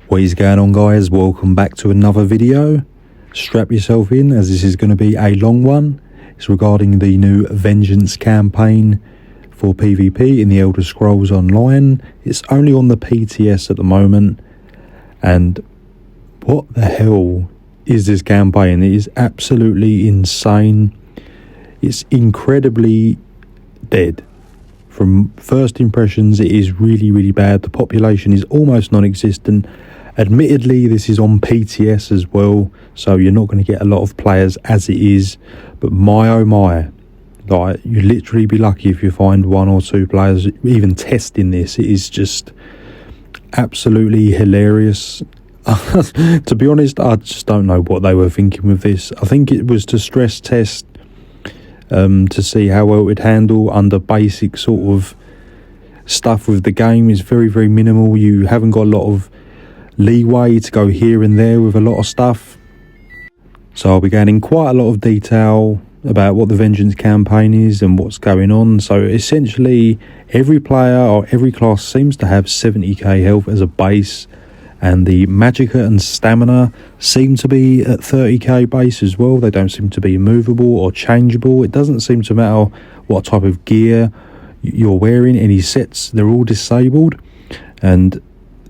What is going on, guys? Welcome back to another video. Strap yourself in, as this is going to be a long one. It's regarding the new Vengeance campaign for PvP in the Elder Scrolls Online. It's only on the PTS at the moment, and what the hell is this campaign? It is absolutely insane. It's incredibly dead. From first impressions, it is really bad. The population is almost non-existent. Admittedly, this is on PTS as well, so you're not going to get a lot of players as it is. But my oh my, like, you'd literally be lucky if you find one or two players even testing this. It is just absolutely hilarious. To be honest, I just don't know what they were thinking with this. I think it was to stress test to see how well it would handle under basic sort of stuff with the game. Is very minimal. You haven't got a lot of leeway to go here and there with a lot of stuff. So I'll be going in quite a lot of detail about what the Vengeance campaign is and what's going on. So essentially, every player or every class seems to have 70k health as a base, and the Magicka and Stamina seem to be at 30k base as well. They don't seem to be movable or changeable. It doesn't seem to matter what type of gear you're wearing, any sets, they're all disabled. And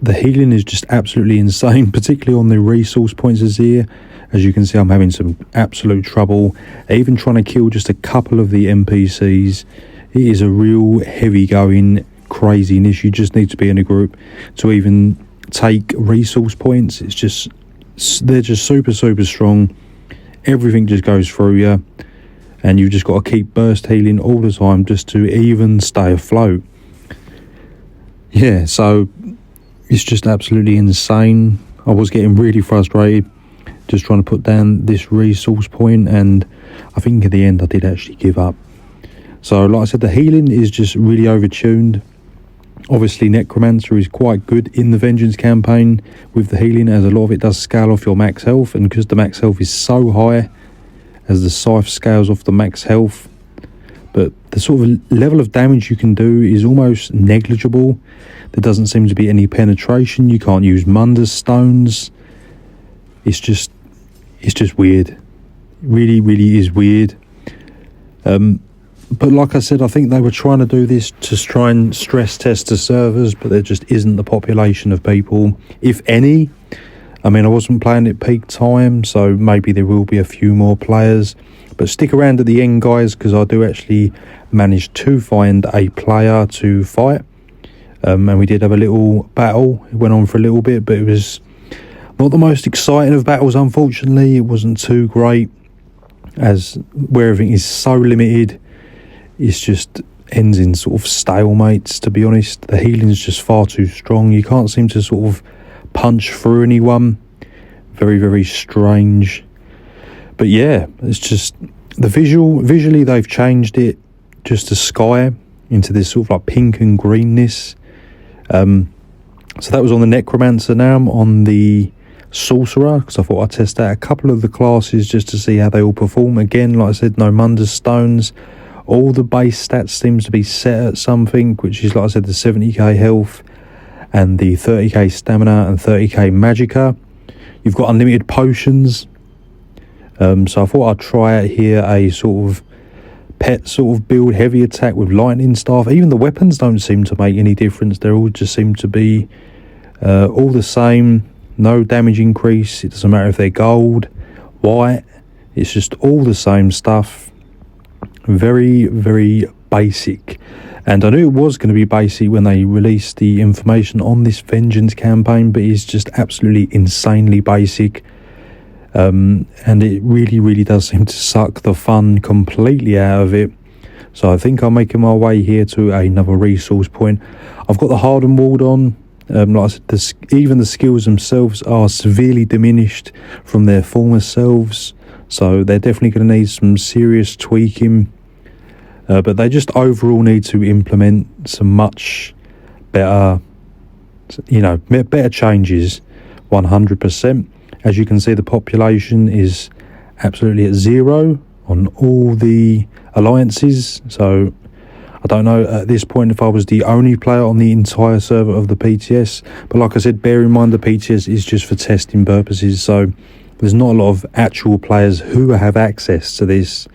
the healing is just absolutely insane, particularly on the resource points here. As you can see, I'm having some absolute trouble even trying to kill just a couple of the NPCs. It is a real heavy going craziness. You just need to be in a group to even take resource points. It's just, they're just super strong. Everything just goes through you, and you've just got to keep burst healing all the time just to even stay afloat. Yeah, so it's just absolutely insane. I was getting really frustrated just trying to put down this resource point, and I think at the end I did actually give up. So like I said, the healing is just really overtuned. Obviously Necromancer is quite good in the Vengeance campaign with the healing, as a lot of it does scale off your max health, and because the max health is so high, as the scythe scales off the max health, but the sort of level of damage you can do is almost negligible. There doesn't seem to be any penetration. You can't use Munder's stones. It's just weird. Really is weird. But like I said, I think they were trying to do this to try and stress test the servers, but there just isn't the population of people, if any. I mean, I wasn't playing at peak time, so maybe there will be a few more players. But stick around at the end, guys, because I do actually manage to find a player to fight. And we did have a little battle. It went on for a little bit, but it was not the most exciting of battles, unfortunately. It wasn't too great, as where everything is so limited, it's just ends in sort of stalemates, to be honest. The healing is just far too strong. You can't seem to sort of punch through anyone. Very strange. But yeah, it's just the visually they've changed it just to sky into this sort of like pink and greenness. So that was on the Necromancer. Now I'm on the Sorcerer, because I thought I'd test out a couple of the classes just to see how they all perform. Again, like I said, no Munder's stones. All the base stats seems to be set at something, which is, like I said, the 70k health and the 30k stamina and 30k magicka. You've got unlimited potions. So I thought I'd try out here a sort of pet sort of build, heavy attack with lightning staff. Even the weapons don't seem to make any difference. They all just seem to be all the same. No damage increase. It doesn't matter if they're gold, white. It's just all the same stuff. Very basic. And I knew it was going to be basic when they released the information on this Vengeance campaign, but it's just absolutely insanely basic. And it really does seem to suck the fun completely out of it. So I think I'm making my way here to another resource point. I've got the Hardened Ward on. Like I said, even the skills themselves are severely diminished from their former selves, so they're definitely going to need some serious tweaking. But they just overall need to implement some much better, better changes, 100%. As you can see, the population is absolutely at 0 on all the alliances, so I don't know at this point if I was the only player on the entire server of the PTS, but like I said, bear in mind the PTS is just for testing purposes, so there's not a lot of actual players who have access to this,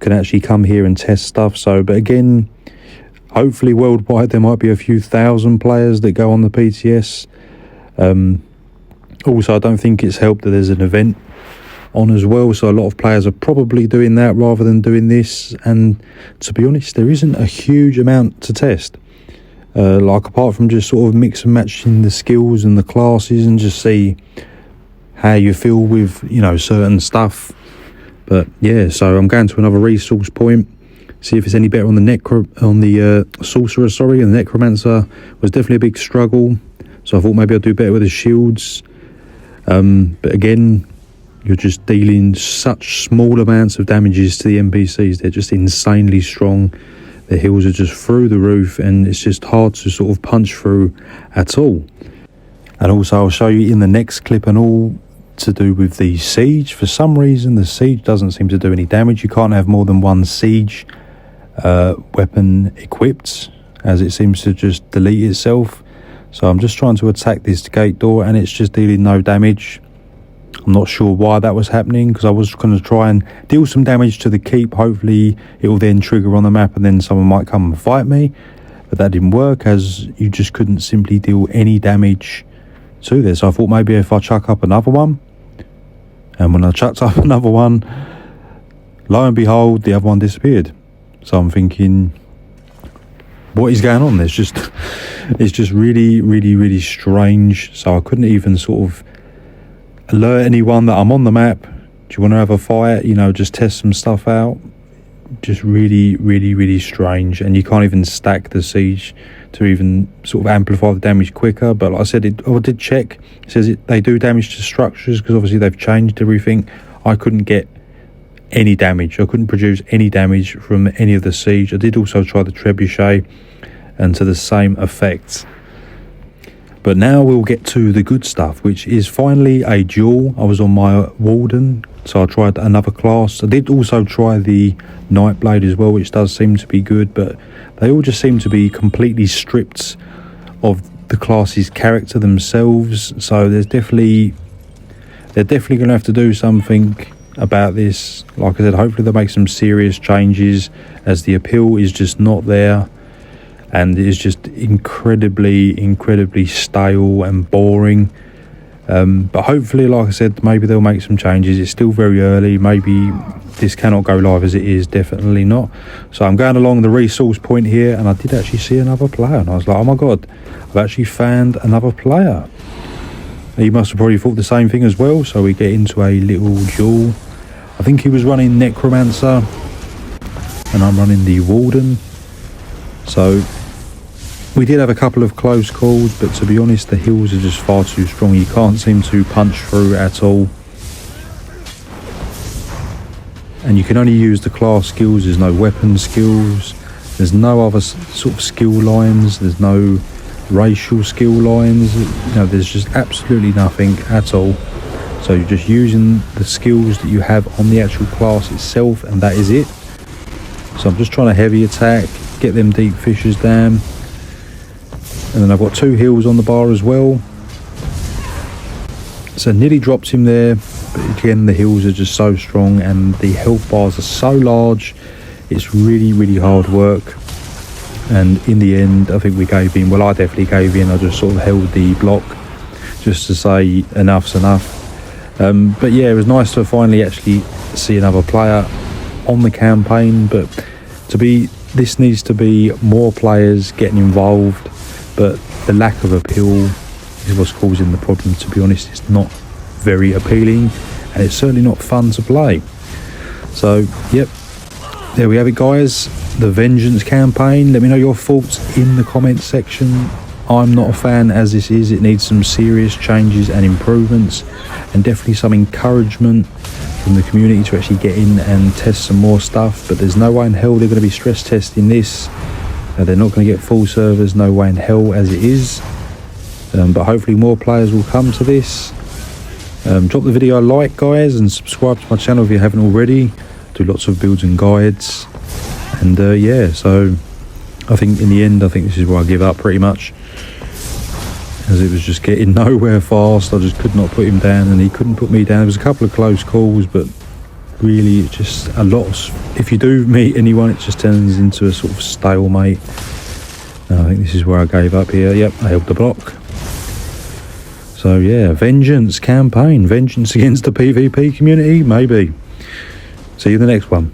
can actually come here and test stuff. So, but again, hopefully worldwide there might be a few thousand players that go on the PTS. Also, I don't think it's helped that there's an event on as well, so a lot of players are probably doing that rather than doing this. And to be honest, there isn't a huge amount to test, like apart from just sort of mix and matching the skills and the classes and just see how you feel with, you know, certain stuff. But yeah, so I'm going to another resource point, see if it's any better on the sorcerer, sorry. And the necromancer was definitely a big struggle, so I thought maybe I'd do better with the shields. But again, you're just dealing such small amounts of damages to the NPCs. They're just insanely strong. Their heals are just through the roof, and it's just hard to sort of punch through at all. And also I'll show you in the next clip and all to do with the siege. For some reason the siege doesn't seem to do any damage. You can't have more than one siege weapon equipped, as it seems to just delete itself. So I'm just trying to attack this gate door and it's just dealing no damage. I'm not sure why that was happening, because I was going to try and deal some damage to the keep. Hopefully it will then trigger on the map and then someone might come and fight me, but that didn't work, as you just couldn't simply deal any damage to this. So I thought maybe if I chuck up another one, and when I chucked up another one, lo and behold, the other one disappeared. So I'm thinking, what is going on? It's just really strange. So I couldn't even sort of alert anyone that I'm on the map. Do you want to have a fight? You know, just test some stuff out. Just really strange. And you can't even stack the siege to even sort of amplify the damage quicker. But like I said, I did check. It says they do damage to structures, because obviously they've changed everything. I couldn't get any damage. I couldn't produce any damage from any of the siege. I did also try the trebuchet, and to the same effect. But now we'll get to the good stuff, which is finally a duel. I was on my warden, so I tried another class. I did also try the Nightblade as well, which does seem to be good, but they all just seem to be completely stripped of the class's character themselves. So they're definitely going to have to do something about this. Like I said, hopefully they'll make some serious changes, as the appeal is just not there. And it's just incredibly stale and boring. But hopefully, like I said, maybe they'll make some changes. It's still very early. Maybe this cannot go live as it is. Definitely not. So I'm going along the resource point here, and I did actually see another player, and I was like, oh my god, I've actually found another player. You must have probably thought the same thing as well. So we get into a little duel. I think he was running necromancer and I'm running the warden. So we did have a couple of close calls, but to be honest, the heals are just far too strong. You can't seem to punch through at all. And you can only use the class skills. There's no weapon skills. There's no other sort of skill lines. There's no racial skill lines. You know, there's just absolutely nothing at all. So you're just using the skills that you have on the actual class itself, and that is it. So I'm just trying to heavy attack, get them deep fissures down. And then I've got 2 heals on the bar as well. So nearly dropped him there, but again the heals are just so strong and the health bars are so large. It's really hard work. And in the end, I think we gave in. Well, I definitely gave in. I just sort of held the block just to say enough's enough. But yeah, it was nice to finally actually see another player on the campaign. But this needs to be more players getting involved. But the lack of appeal is what's causing the problem. To be honest, it's not very appealing, and it's certainly not fun to play. So, yep, there we have it, guys. The Vengeance campaign. Let me know your thoughts in the comments section. I'm not a fan as this is. It needs some serious changes and improvements, and definitely some encouragement from the community to actually get in and test some more stuff. But there's no way in hell they're going to be stress testing this. They're not going to get full servers, no way in hell as it is. But hopefully more players will come to this. Drop the video a like, guys, and subscribe to my channel if you haven't already. Do lots of builds and guides. And yeah, so I think in the end, I think this is where I give up pretty much, as it was just getting nowhere fast. I just could not put him down, and he couldn't put me down. There was a couple of close calls, but really it's just a lot of, if you do meet anyone, it just turns into a sort of stalemate. I think this is where I gave up here. Yep, I held the block. So yeah, vengeance campaign, vengeance against the PvP community, maybe. See you in the next one.